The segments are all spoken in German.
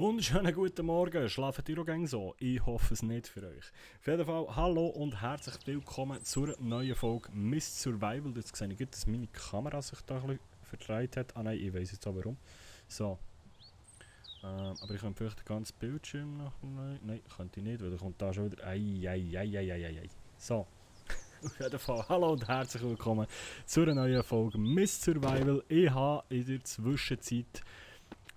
Wunderschönen guten Morgen, schlafen ihr auch gern so? Ich hoffe es nicht für euch. Auf jeden Fall, hallo und herzlich willkommen zur neuen Folge Miss Survival. Jetzt sehe ich gut, dass meine Kamera sich da ein bisschen verdreht hat. Ah nein, ich weiss jetzt auch warum. So. Aber ich könnte vielleicht den ganzen Bildschirm noch... Nein, könnte ich nicht, weil da kommt da schon wieder... Ei. So. Auf jeden Fall, hallo und herzlich willkommen zur neuen Folge Miss Survival. Ich habe in der Zwischenzeit...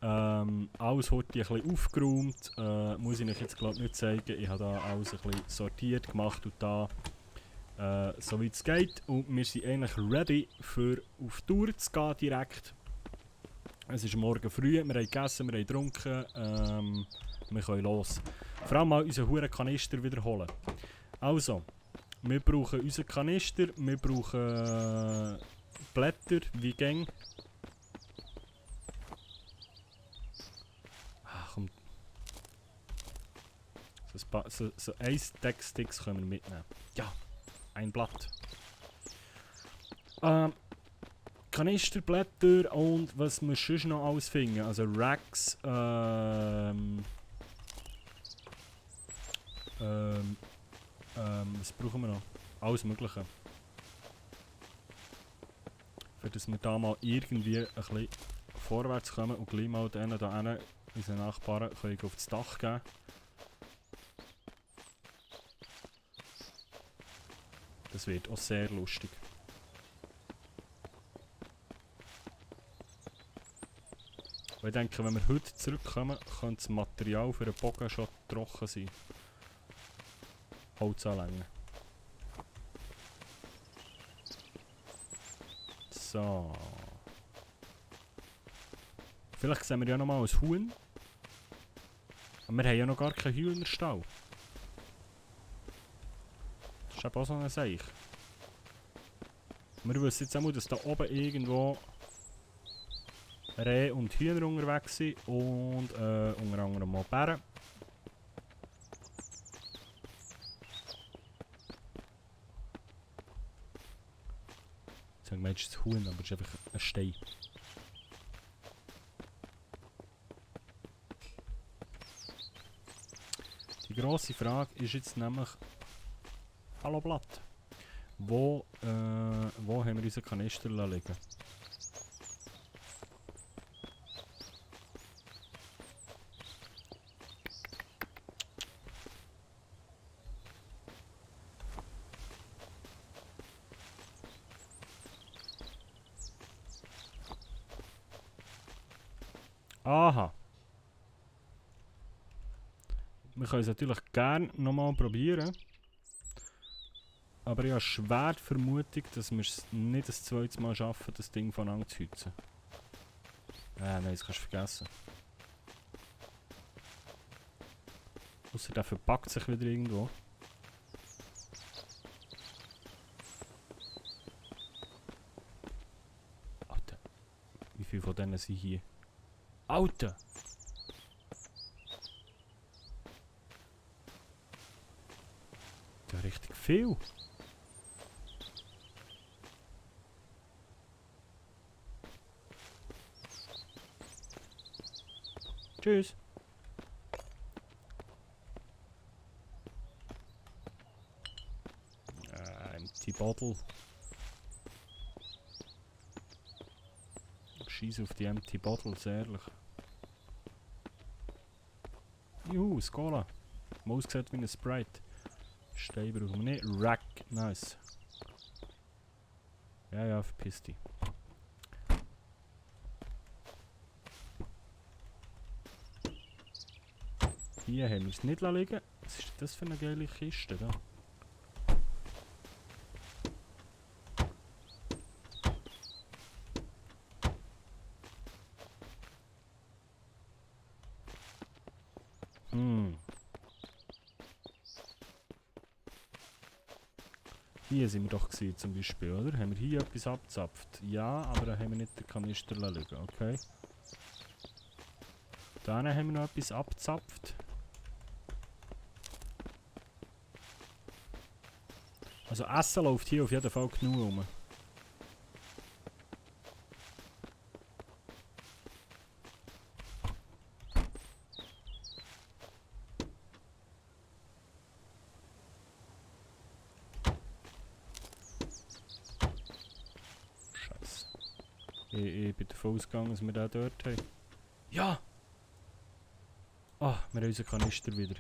alles heute ein bisschen aufgeräumt, muss ich euch jetzt glaube nicht zeigen. Ich habe da alles ein bisschen sortiert gemacht und da so wie es geht. Und wir sind eigentlich ready für auf Tour zu gehen direkt. Es ist morgen früh, wir haben gegessen, wir haben getrunken, wir können los. Vor allem mal unseren huren Kanister wiederholen. Also, wir brauchen unseren Kanister, wir brauchen Blätter, wie gäng. So ein Decksticks können wir mitnehmen. Ja, ein Blatt. Kanisterblätter und was wir sonst noch alles finden. Also Racks, was brauchen wir noch? Alles Mögliche. Für dass wir da mal irgendwie ein bisschen vorwärts kommen und gleich mal denen da hinten, unseren Nachbarn, können auf das Dach geben. Das wird auch sehr lustig. Weil ich denke, wenn wir heute zurückkommen, könnte das Material für den Bogen schon trocken sein. Holz anlängen. So. Vielleicht sehen wir ja noch mal ein Huhn. Aber wir haben ja noch gar keinen Hühnerstall. Das ist eben auch so eine Sache. Wir wissen jetzt auch, dass da oben irgendwo Rehe und Hühner unterwegs sind und unter anderem mal Bären. Jetzt haben wir gemeint, es ist ein Huhn, aber es ist einfach ein Stein. Die grosse Frage ist jetzt nämlich: Hallo Blatt. Wo haben wir unseren Kanister liegen? Aha. Wir können es natürlich gerne nochmal probieren. Aber ich habe schwer die Vermutung, dass wir es nicht das zweite Mal schaffen, das Ding voneinander zu hützen. Nein, das kannst du vergessen. Ausser der verpackt sich wieder irgendwo. Alter, wie viele von denen sind hier? Alter! Ja, richtig viel. Tschüss. Empty Bottle. Scheiß auf die Empty Bottles, ehrlich. Juhu, Skola. Mal ausgesehen wie ein Sprite. Stein brauchen wir nicht. Rack, nice. Ja, verpiss dich. Hier haben wir es nicht liegen. Was ist das für eine geile Kiste da? Hier sind wir doch gewesen, zum Beispiel, oder? Haben wir hier etwas abgezapft? Ja, aber da haben wir nicht den Kanister liegen, okay. Dann haben wir noch etwas abgezapft. Also Essen läuft hier auf jeden Fall genug rum. Ich bin davon ausgegangen, dass wir den dort haben. Ja! Ah, wir haben unseren Kanister wieder.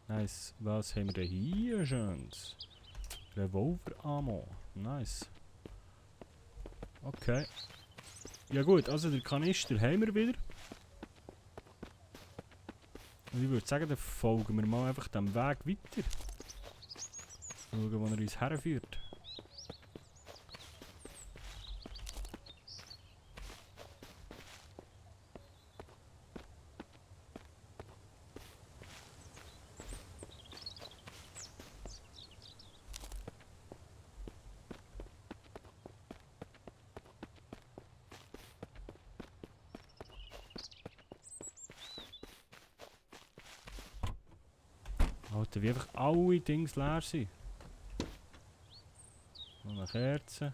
Nice. Was haben wir denn hier schönes? Revolver-Ammo. Nice. Okay. Ja gut, also den Kanister haben wir wieder. Und ich würde sagen, dann folgen wir mal einfach dem Weg weiter. Schauen, wo er uns herführt. Alter, wie einfach alle Dings leer sind. Noch eine Kerze.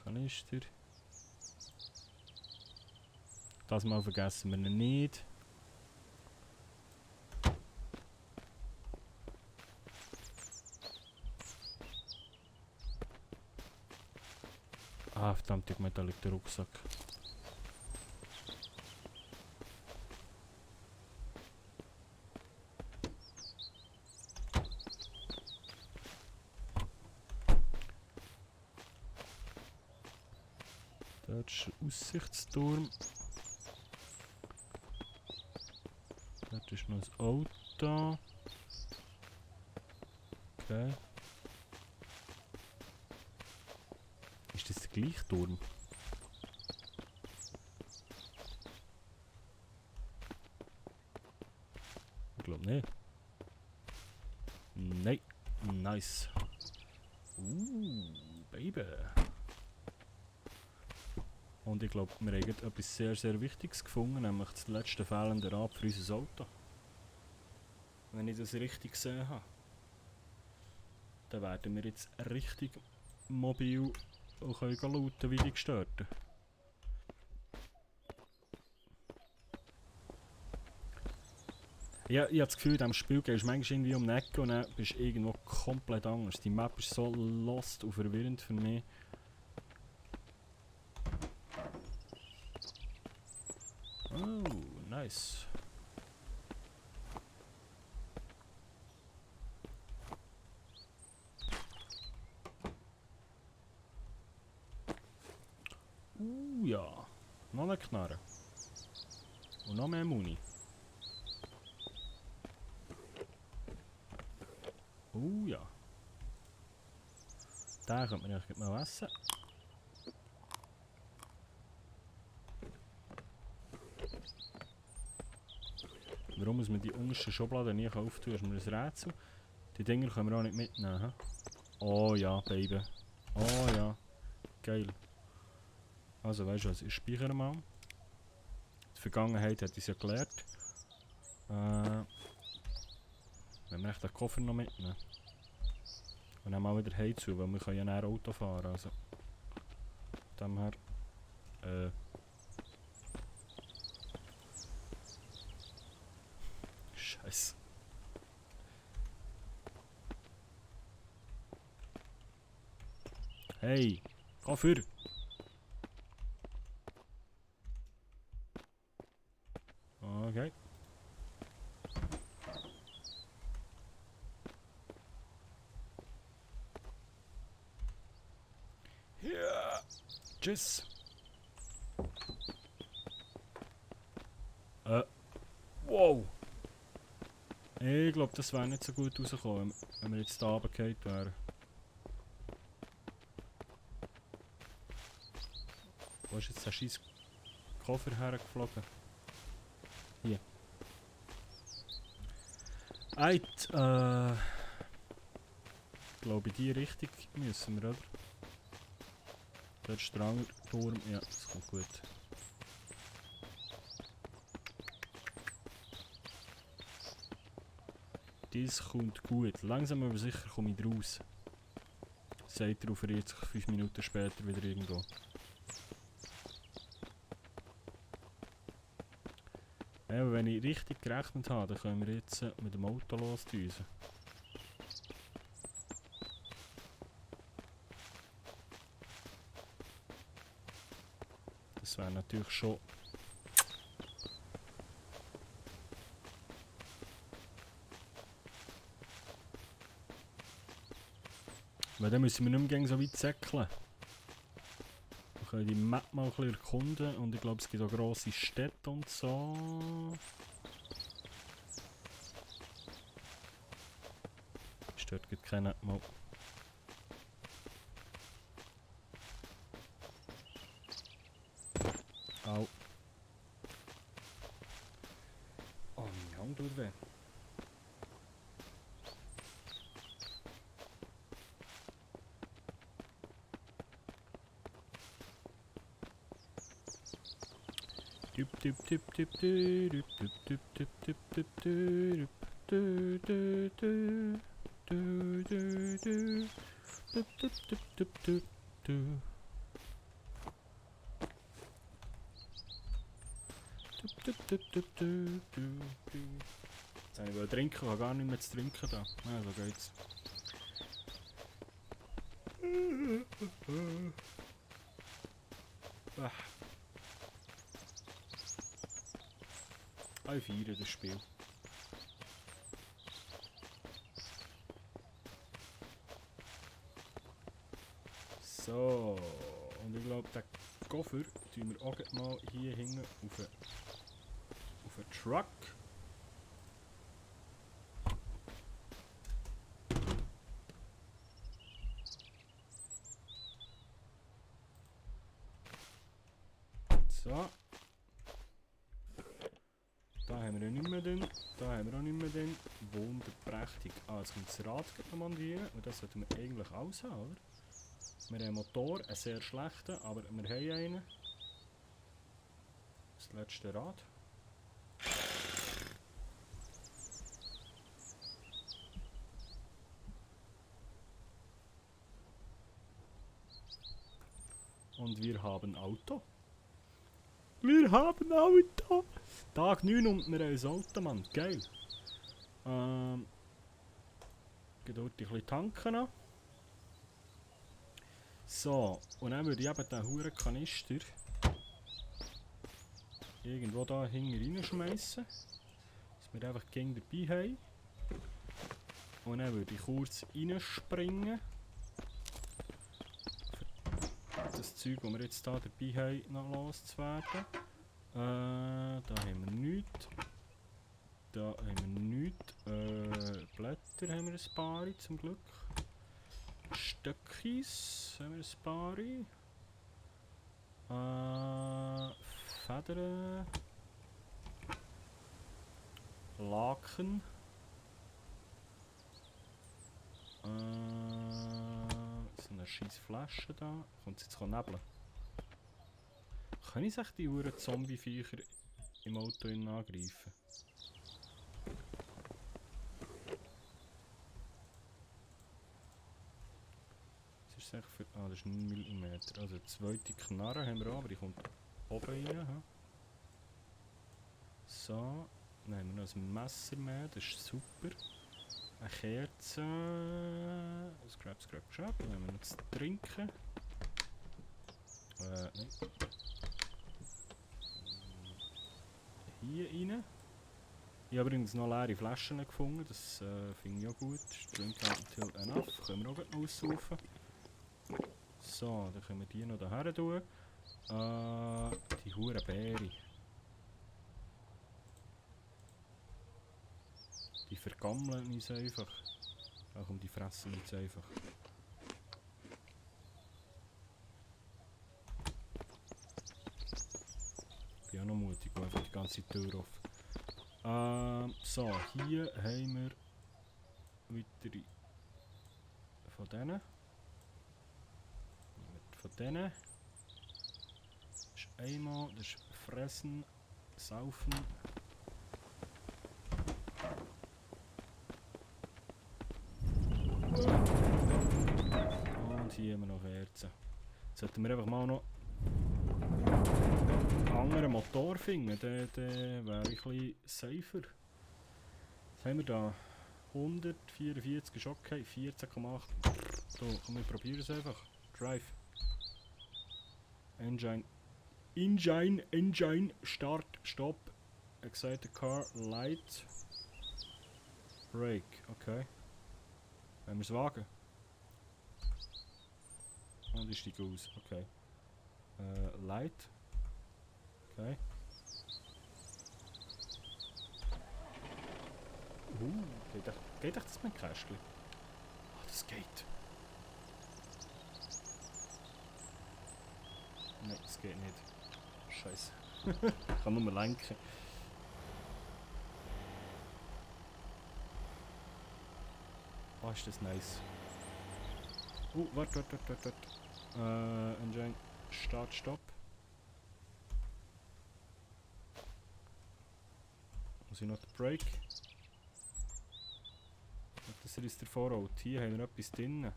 Kanister. Das mal vergessen wir ihn nicht. Ah, verdammt, ich meine, da liegt der Rucksack. Dort ist ein Aussichtsturm. Dort ist noch ein Auto. Okay. Ist das der gleiche Turm? Ich glaube nicht. Nein. Nice. Baby. Und ich glaube, wir haben etwas sehr, sehr Wichtiges gefunden, nämlich das letzte fehlende Rad für unser Auto. Wenn ich das richtig gesehen habe. Dann werden wir jetzt richtig mobil und können looten wie die Gestörten. Ja, ich habe das Gefühl, in diesem Spiel gehst du manchmal irgendwie um die Ecke und dann bist du irgendwo komplett anders. Die Map ist so lost und verwirrend für mich. Oh, nice. Ja. Noch eine Knarre. Und noch mehr Muni. Ja. Den könnte man eigentlich mal essen. Warum muss man die untersten Schubladen nie auftun, ist mir ein Rätsel. Die Dinger können wir auch nicht mitnehmen. He? Oh ja, Baby. Oh ja. Geil. Also weißt du was, ich speichere mal. Die Vergangenheit hat uns ja gelehrt. Wenn wir echt den Koffer noch mitnehmen. Und dann mal wieder heim zu, weil wir können ja näher Auto fahren. Also. Von dem her. Scheiße. Hey, Koffer! Okay. Ja. Tschüss. Wow. Ich glaube, das wäre nicht so gut rausgekommen, wenn wir jetzt da runtergefallen wären. Wo ist jetzt der scheiß Koffer hergeflogen? Hier. Ich glaube, in die Richtung müssen wir, oder? Dort ist der andere Turm. Ja, das kommt gut. Dies kommt gut. Langsam aber sicher komme ich raus. Sagt er und verirrt sich 5 Minuten später wieder irgendwo. Ja, aber wenn ich richtig gerechnet habe, dann können wir jetzt mit dem Auto losdüsen. Das wäre natürlich schon... Weil dann müssen wir nicht mehr so weit säckeln. Wir können die Map mal ein bisschen erkunden und ich glaube es gibt auch grosse Städte und so. Dort gibt es keine Mal. Au. Oh, mein Hand tut weh. Tip tip tip tip tip tip tip tip tip tip tip tip tip tip. Du, du, du. Du, du, du, du, du, du. Du, du, du, du, du, du. Jetzt habe ich trinken, ich habe gar nicht mehr zu trinken da. Ja, so geht's. Ich feiere das Spiel. So, und ich glaube, den Koffer tun wir auch mal hier hinten auf den Truck. So. Da haben wir nicht mehr drin, da haben wir auch nicht mehr drin. Wunderprächtig. Ah, jetzt kommt das Rad montieren und das sollten wir eigentlich alles haben, oder? Wir haben einen Motor, einen sehr schlechten, aber wir haben einen. Das letzte Rad. Und wir haben Auto. Wir haben Auto! Tag 9 und wir haben ein Auto, Mann. Geil. Geht dort ein bisschen tanken an. So, und dann würde ich eben den huren Kanister irgendwo da hinten reinschmeißen. Dass wir einfach gegen dabei haben. Und dann würde ich kurz reinspringen. Für das Zeug, das wir jetzt hier dabei haben, noch loszuwerden. Da haben wir nichts. Da haben wir nichts. Blätter haben wir ein paar zum Glück. Stöckis haben wir ein paar. Federn. Laken. So eine scheiß Flasche da. Kommt es jetzt nebeln? Kann ich sich die Uhren Zombie-Viecher im Auto angreifen? Das ist echt für. Ah, das ist 9 mm. Also eine zweite Knarre haben wir auch, aber die kommt oben rein. Ha? So, dann haben wir noch ein Messer mehr, das ist super. Eine Kerze. Scrap, scrap, scrap. Dann haben wir noch zu trinken. Nein. Hier rein. Ich habe übrigens noch leere Flaschen gefunden, das finde ich auch gut. Drink until enough, können wir auch noch aussaufen. So, dann können wir die noch daher tun. Die hure Beere. Die vergammeln uns einfach. Ach, die fressen uns einfach. Ich bin auch noch mutig, ich einfach die ganze Tür auf. So, hier haben wir weitere von denen. Von denen. Das ist einmal, das ist fressen, saufen. Und hier haben wir noch Kerzen. Sollten wir einfach mal noch einen anderen Motor finden, dann wäre ich ein bisschen safer. Was haben wir da? 144 ist okay, 14,8. So, komm, wir probieren es einfach. Drive. Engine, Start, Stop. Excited Car, Light. Brake, okay. Wenn wir es wagen. Und ich steige aus, okay. Light. Okay. Geht echt das mit Kästchen? Ah, das geht. Nein, das geht nicht. Scheiße. Ich kann nur lenken. Oh, ist das nice. Warte. Engine, Start, Stopp. Muss ich noch den Brake? Das ist der Vorhaut. Hier haben wir etwas drin.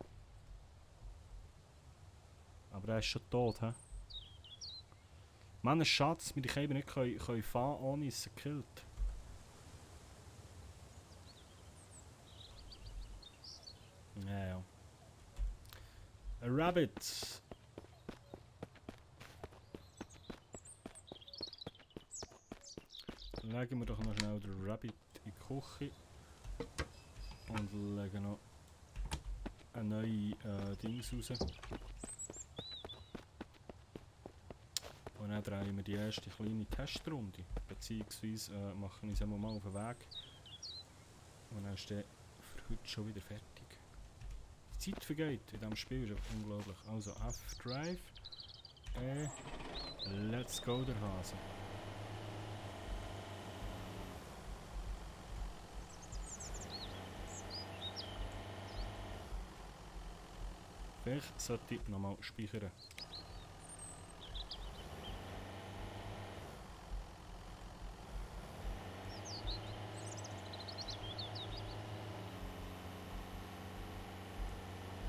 Aber er ist schon tot, hä? Mann, es ist schade, dass wir die Käber nicht fahren können, ohne dass sie killt. Ja. A Rabbit. Legen wir doch noch schnell den Rabbit in die Küche. Und legen noch eine neue Dings raus. Und dann drehen wir die erste kleine Testrunde. Beziehungsweise machen wir uns einmal auf den Weg. Und dann ist der für heute schon wieder fertig. Die Zeit vergeht in diesem Spiel, ist einfach unglaublich. Also F-Drive. Let's go der Hase. Vielleicht sollte ich nochmal speichern.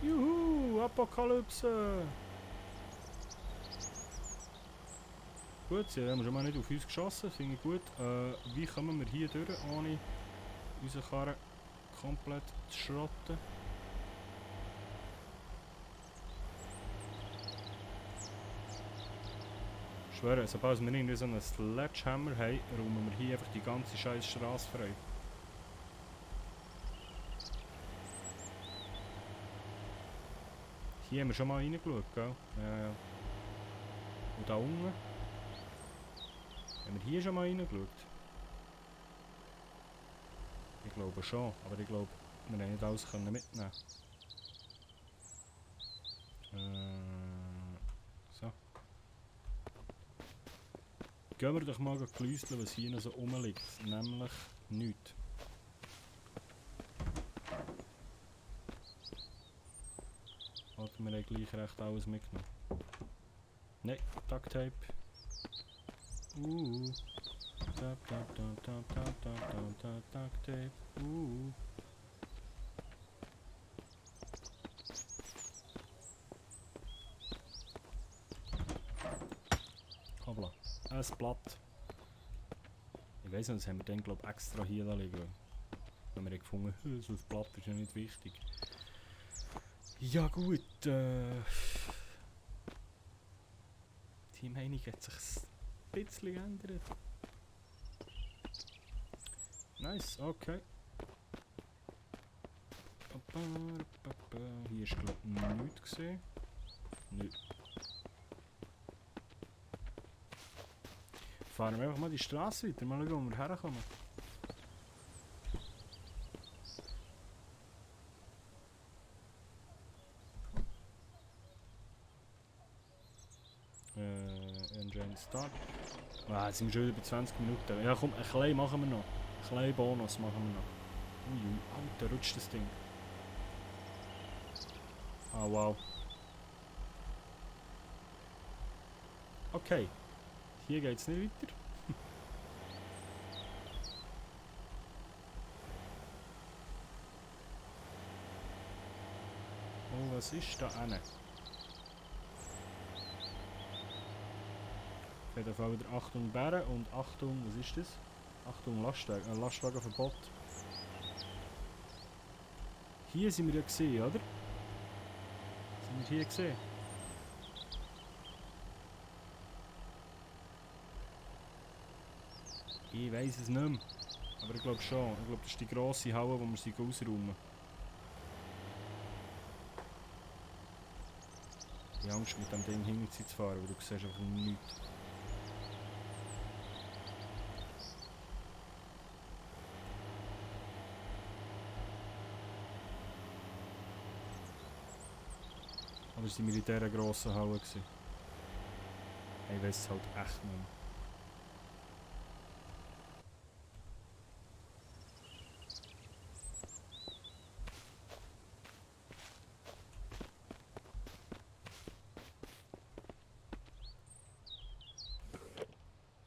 Juhu, Apokalypse! Gut, sie haben schon mal nicht auf uns geschossen, finde ich gut. Wie kommen wir hier durch, ohne unsere Karre komplett zu schrotten? Ich schwöre, sobald wir irgendwie so einen Sledgehammer haben, räumen wir hier einfach die ganze scheiß Straße frei. Hier haben wir schon mal reingeschaut, gell? Ja. Und da unten? Haben wir hier schon mal reingeschaut? Ich glaube schon, aber ich glaube, wir haben nicht alles mitnehmen. So. Gehen wir doch mal gläuseln, was hier noch so rumliegt. Nämlich nichts. Oder wir haben gleich recht alles mitgenommen. Nein, Ducktape. Ducktape. Hoppla. Ein Blatt. Ich weiss nicht, das haben wir dann glaub extra hier liegen. Wenn wir gefunden haben, so ein Blatt ist ja nicht wichtig. Ja gut, die Meinung hat sich ein bisschen geändert. Nice, okay. Hier ist glaube ich nichts gesehen. Nicht. Fahren wir einfach mal die Straße weiter, mal schauen, wo wir herkommen. Engine Start. Ah, jetzt sind wir schon wieder bei 20 Minuten. Ja komm, ein klein machen wir noch. Ein kleinen Bonus machen wir noch. Ui, Alter, rutscht das Ding. Ah, wow. Okay. Hier geht es nicht weiter. Oh, was ist da hinten? Auf jeden Fall wieder Achtung Bären und Achtung, was ist das? Achtung Lastwagen, Lastwagenverbot. Hier sind wir ja gesehen, oder? Sind wir hier gesehen? Ich weiss es nicht mehr. Aber ich glaube schon. Ich glaube, das ist die grosse Halle, wo wir sie ausräumen. Ich habe Angst, mit dem Ding hinter sie zu fahren, weil du siehst einfach nichts. Aber es war die militäre grosse Halle. Ich weiss es halt echt nicht mehr.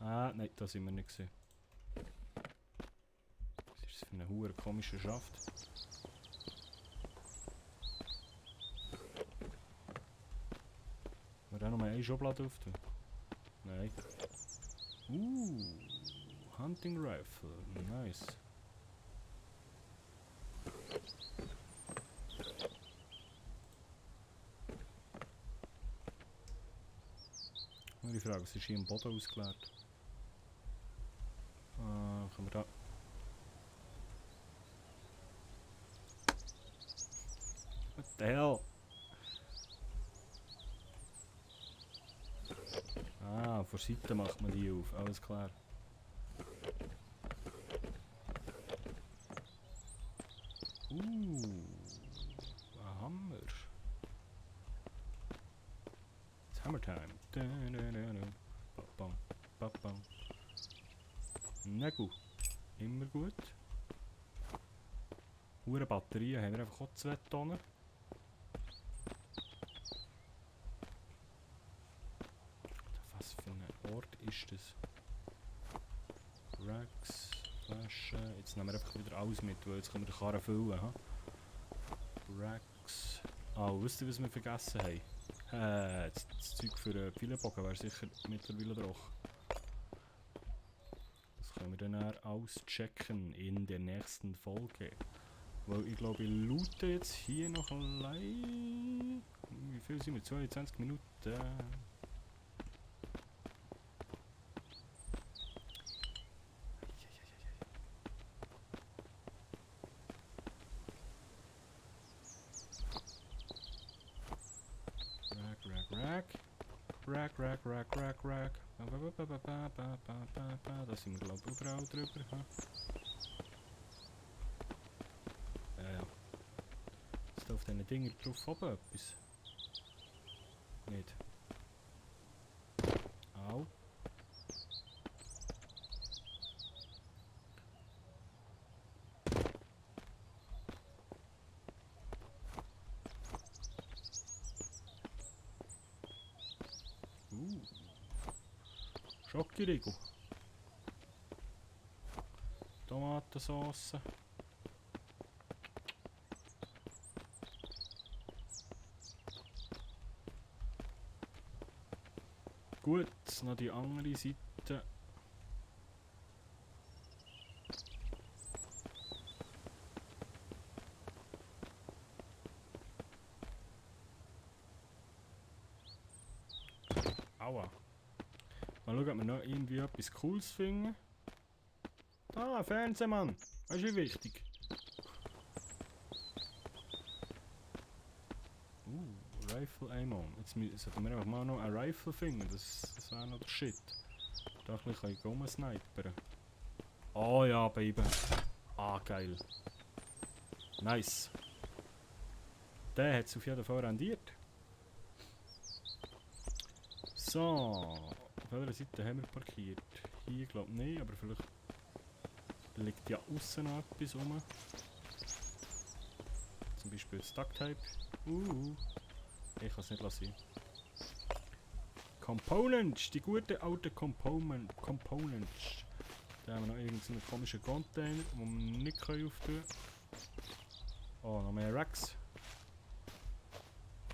Ah, nein, da sind wir nicht gesehen. Was ist das für ein hoher komischer Schaft? Wir auch noch mal eine Schublade öffnen? Nein. Hunting Rifle. Nice. Nur die Frage, was ist hier im Boden ausgeleert? Können wir da... What the hell? Ah, von der Seite macht man die auf, alles klar. Ein Hammer. It's Hammer Time. Babam, babam. Nägel. Immer gut. Hure Batterien haben wir einfach auch 2 Tonnen. Was für ein Ort ist das? Racks, Flaschen. Jetzt nehmen wir einfach wieder alles mit, weil jetzt können wir den Karren füllen. Ha? Racks. Wisst ihr, was wir vergessen haben? Das Zeug für den Pfeilenbogen wäre sicher mittlerweile drauf. Das können wir dann auschecken in der nächsten Folge. Weil ich glaube, ich loote jetzt hier noch allein. Wie viel sind wir? 22 Minuten. Rack. Da sind wir glaube ich überall drüber. Ja. Ist da auf diesen Dingen drauf oben etwas? Nicht. Au. Schokoriegel. Tomatensauce. Gut, noch die andere Seite. Aua. Mal schauen, ob wir noch irgendwie etwas Cooles finden. Ah, Fernsehmann! Das ist wie wichtig. Rifle Ammo. Jetzt sollten wir einfach mal noch ein Rifle finden. Das wäre noch der Shit. Da kann ich rumsnipern. Oh ja, Baby. Ah, geil. Nice. Der hat es auf jeden Fall rendiert. So. Auf welcher Seite haben wir parkiert? Hier glaube ich nicht, aber vielleicht liegt ja außen noch etwas rum. Zum Beispiel das Ducktape. Ich kann es nicht lassen. Components, die guten alten Components. Da haben wir noch irgendeinen komischen Container, den wir nicht auftun können. Oh, noch mehr Racks.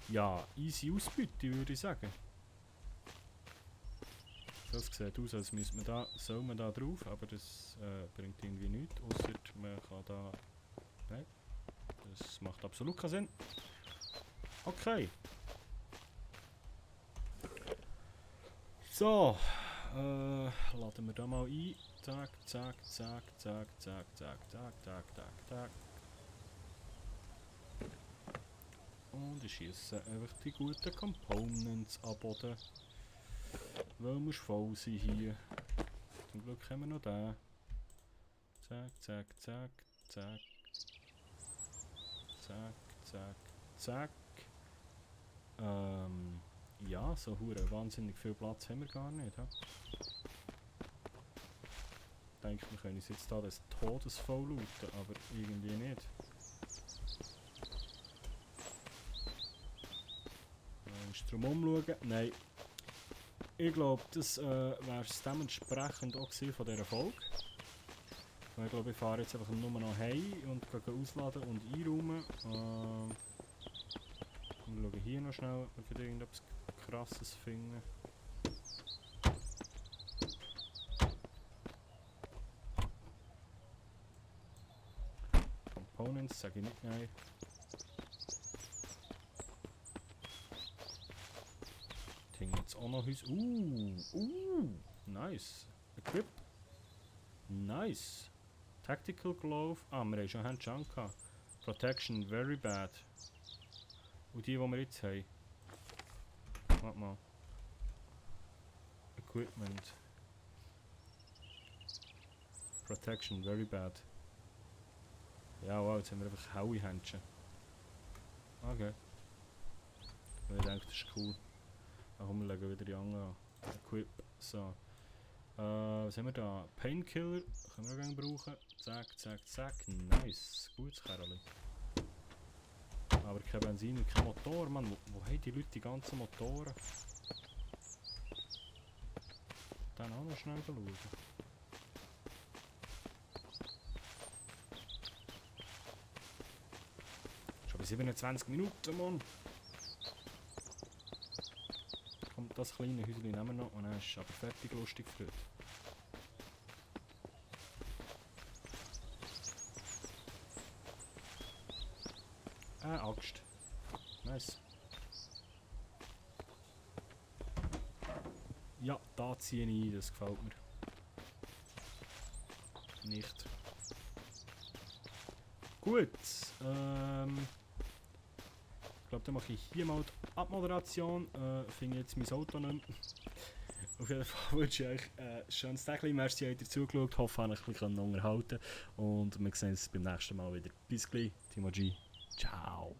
Ja, easy Ausbeute würde ich sagen. Das sieht aus, als müsste man da, soll man da drauf, aber das bringt irgendwie nichts, außer man kann da... Nein, das macht absolut keinen Sinn. Okay. So, laden wir da mal ein. Zack, zack, zack, zack, zack, zack, zack, zack, zack, zack. Und ich schieße einfach die guten Components an Boden. Weil muss voll sein hier. Zum Glück haben wir noch den. Zack, zack, zack, zack. Zack, zack, zack. Ja, so hure wahnsinnig viel Platz haben wir gar nicht. He? Ich denke, wir können uns jetzt da das Todesvoll looten, aber irgendwie nicht. Musst du drum umschauen? Nein. Ich glaube, das wäre es dementsprechend auch von dieser Folge. Ich glaube, ich fahre jetzt einfach nur noch heim und gehe ausladen und einräumen. Wir schauen hier noch schnell, ob wir irgendetwas Krasses finden. Components, sage ich nicht nein. Ich habe jetzt auch noch Häuser. Nice. Equip. Nice. Tactical Glove. Ah, wir haben schon Handschank gehabt. Protection, very bad. Und die wir jetzt haben. Warte mal. Equipment. Protection, very bad. Ja, wow, jetzt haben wir einfach haue Händchen. Okay. Ich denke, das ist cool. Dann kommen wir legen wieder die anderen an. Equip. So. Was haben wir da? Painkiller. Können wir auch gerne brauchen. Zack, zack, zack. Nice. Gutes Kerl. Aber kein Benzin und kein Motor, Mann. Wo haben die Leute die ganzen Motoren? Dann auch noch schnell schauen. Schon bei 27 Minuten, Mann. Komm, das kleine Häuschen nehmen wir noch und dann ist es aber fertig lustig für heute. Axt. Nice. Ja, da ziehe ich ein, das gefällt mir. Nicht. Gut. Ich glaube, dann mache ich hier mal die Abmoderation. Finde jetzt mein Auto nicht mehr. Auf jeden Fall wünsche ich euch ein schönes Tag. Merci, dass ihr zugeschaut. Hoffe, ich konnte euch ein bisschen unterhalten. Und wir sehen uns beim nächsten Mal wieder. Bis gleich. Timo G. Ciao.